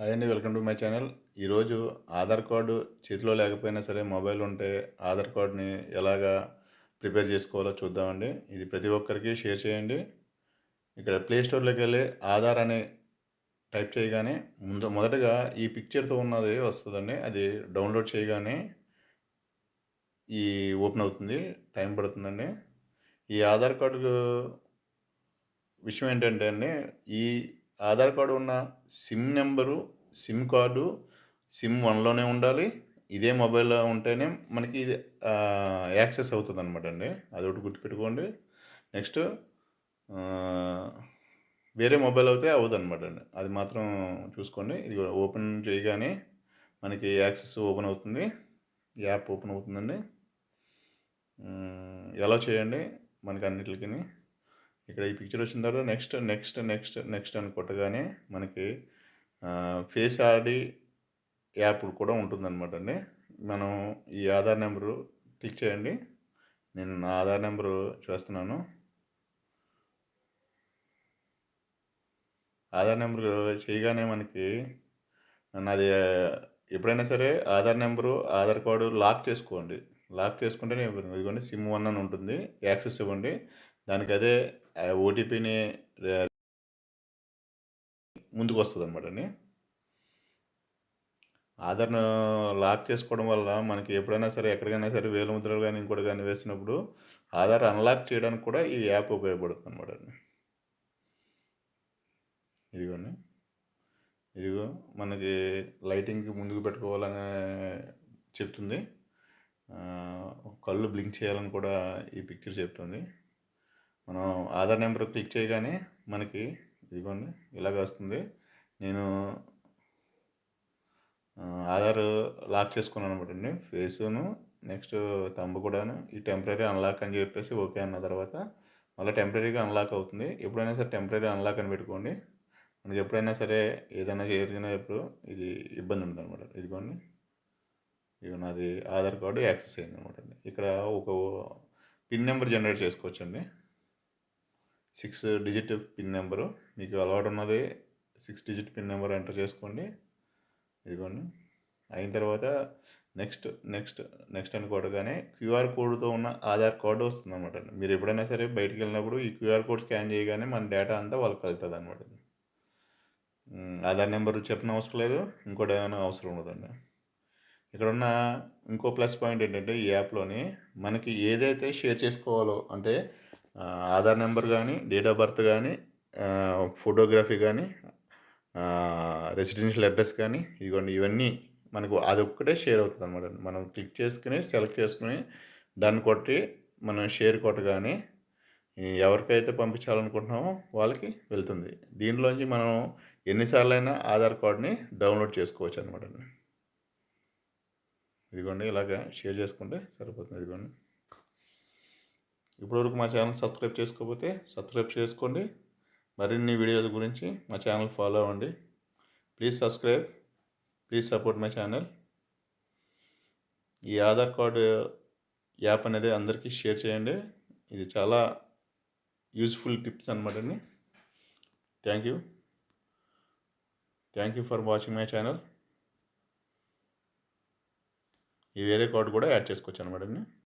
Hi అండి, welcome to my channel. ఈరోజు Aadhaar card చేతిలో లేకపోయినా సరే మొబైల్ ఉంటే ఆధార్ కార్డుని ఎలాగా ప్రిపేర్ చేసుకోవాలో చూద్దామండి. ఇది ప్రతి ఒక్కరికి షేర్ చేయండి. ఇక్కడ ప్లే స్టోర్లోకి వెళ్ళి ఆధార్ అని టైప్ చేయగానే మొదటగా ఈ పిక్చర్తో ఉన్నది వస్తుందండి. అది డౌన్లోడ్ చేయగానే ఈ ఓపెన్ అవుతుంది. టైం పడుతుందండి. ఈ ఆధార్ కార్డు విషయం ఏంటంటే అండి, ఈ ఆధార్ కార్డు ఉన్న SIM number, SIM card SIM 1లోనే ఉండాలి. ఇదే మొబైల్లో ఉంటేనే మనకి ఇది యాక్సెస్ అవుతుంది అనమాట అండి. అదొకటి గుర్తుపెట్టుకోండి. నెక్స్ట్ వేరే మొబైల్ అయితే అవ్వదన్నమాట అండి. అది మాత్రం చూసుకోండి. ఇది ఓపెన్ చేయగానే మనకి యాక్సెస్ ఓపెన్ అవుతుంది. యాప్ ఓపెన్ అవుతుందండి. ఎలా చేయండి మనకి అన్నిటికి. ఇక్కడ ఈ పిక్చర్ వచ్చిన తర్వాత నెక్స్ట్ నెక్స్ట్ నెక్స్ట్ నెక్స్ట్ అని కొట్టగానే మనకి ఫేస్ ఐడి యాప్ కూడా ఉంటుందన్నమాట అండి. మనం ఈ ఆధార్ నెంబరు క్లిక్ చేయండి. నేను నా ఆధార్ నెంబరు చేస్తున్నాను. ఆధార్ నెంబరు చేయగానే మనకి నాది ఎప్పుడైనా సరే Aadhaar number Aadhaar card lock చేసుకోండి. లాక్ చేసుకుంటేనే ఇదిగోండి సిమ్ 1 అని ఉంటుంది. యాక్సెస్ ఇవ్వండి. దానికి అదే ఓటీపీని ముందుకు వస్తుంది అనమాట అండి. ఆధార్‌ను లాక్ చేసుకోవడం వల్ల మనకి ఎప్పుడైనా సరే ఎక్కడికైనా సరే వేలిముద్రలు కానీ ఇంకోటి కానీ వేసినప్పుడు ఆధార్ అన్లాక్ చేయడానికి కూడా ఈ యాప్ ఉపయోగపడుతుంది అనమాట అండి. ఇదిగోండి. ఇదిగో మనకి లైటింగ్కి ముందుకు పెట్టుకోవాలని చెప్తుంది. కళ్ళు బ్లింక్ చేయాలని కూడా ఈ పిక్చర్ చెప్తుంది. మనం ఆధార్ నెంబర్ క్లిక్ చేయగానే మనకి ఇదిగోండి ఇలాగ వస్తుంది. నేను ఆధార్ లాక్ చేసుకున్నాను అనమాట అండి. ఫేసును నెక్స్ట్ థంబ్ కూడాను. ఈ టెంపరరీ అన్లాక్ అని చెప్పేసి ఓకే అన్న తర్వాత మళ్ళీ టెంపరరీగా అన్లాక్ అవుతుంది. ఎప్పుడైనా సరే టెంపరరీ అన్లాక్ అని పెట్టుకోండి. మనకి ఎప్పుడైనా సరే ఏదైనా జరిగినప్పుడు ఇది ఇబ్బంది ఉండదన్నమాట. ఇదిగోండి, ఇది నాది ఆధార్ కార్డు యాక్సెస్ అయింది అనమాట అండి. ఇక్కడ ఒక పిన్ నెంబర్ జనరేట్ చేసుకోవచ్చండి. 6 డిజిట్ పిన్ నెంబరు మీకు అలవాటు ఉన్నది. 6 డిజిట్ పిన్ నెంబర్ ఎంటర్ చేసుకోండి. ఇదిగోండి, అయిన తర్వాత నెక్స్ట్ నెక్స్ట్ నెక్స్ట్ అని కొట్టగానే క్యూఆర్ కోడ్తో ఉన్న ఆధార్ కార్డు వస్తుంది అనమాట అండి. మీరు ఎప్పుడైనా సరే బయటికి వెళ్ళినప్పుడు ఈ క్యూఆర్ కోడ్ స్కాన్ చేయగానే మన డేటా అంతా వాళ్ళకి వెళ్తుంది అనమాట. ఆధార్ నెంబర్ చెప్పిన అవసరం లేదు, ఇంకోటి ఏమైనా అవసరం ఉండదండి. ఇక్కడ ఉన్న ఇంకో ప్లస్ పాయింట్ ఏంటంటే ఈ యాప్లోని మనకి ఏదైతే షేర్ చేసుకోవాలో అంటే ఆధార్ నెంబర్ కానీ, డేట్ ఆఫ్ బర్త్ కానీ, ఫోటోగ్రఫీ కానీ, రెసిడెన్షియల్ అడ్రస్ కానీ, ఇవన్నీ మనకు అదొక్కటే షేర్ అవుతుంది అనమాట. మనం క్లిక్ చేసుకుని సెలెక్ట్ చేసుకుని డన్ కొట్టి మనం షేర్ కొట్టగానే ఎవరికైతే పంపించాలనుకుంటున్నామో వాళ్ళకి వెళ్తుంది. దీంట్లోంచి మనం ఎన్నిసార్లైనా ఆధార్ కార్డ్ని డౌన్లోడ్ చేసుకోవచ్చు అనమాట. ఇదిగోండి ఇలాగ షేర్ చేసుకుంటే సరిపోతుంది. ఇదిగోండి, ఇప్పటివరకు మా ఛానల్ సబ్స్క్రైబ్ చేసుకోకపోతే సబ్స్క్రైబ్ చేసుకోండి. మరిన్ని వీడియోల గురించి మా ఛానల్ ఫాలో అవ్వండి. Please subscribe, please support my channel. ఈ ఆధార్ కార్డు యాప్ అనేది అందరికీ షేర్ చేయండి. ఇది చాలా యూజ్ఫుల్ టిప్స్ అనమాట అండి. Thank you for watching my channel. ఈ వేరే కార్డు కూడా యాడ్ చేసుకోవచ్చు అనమాట అండి.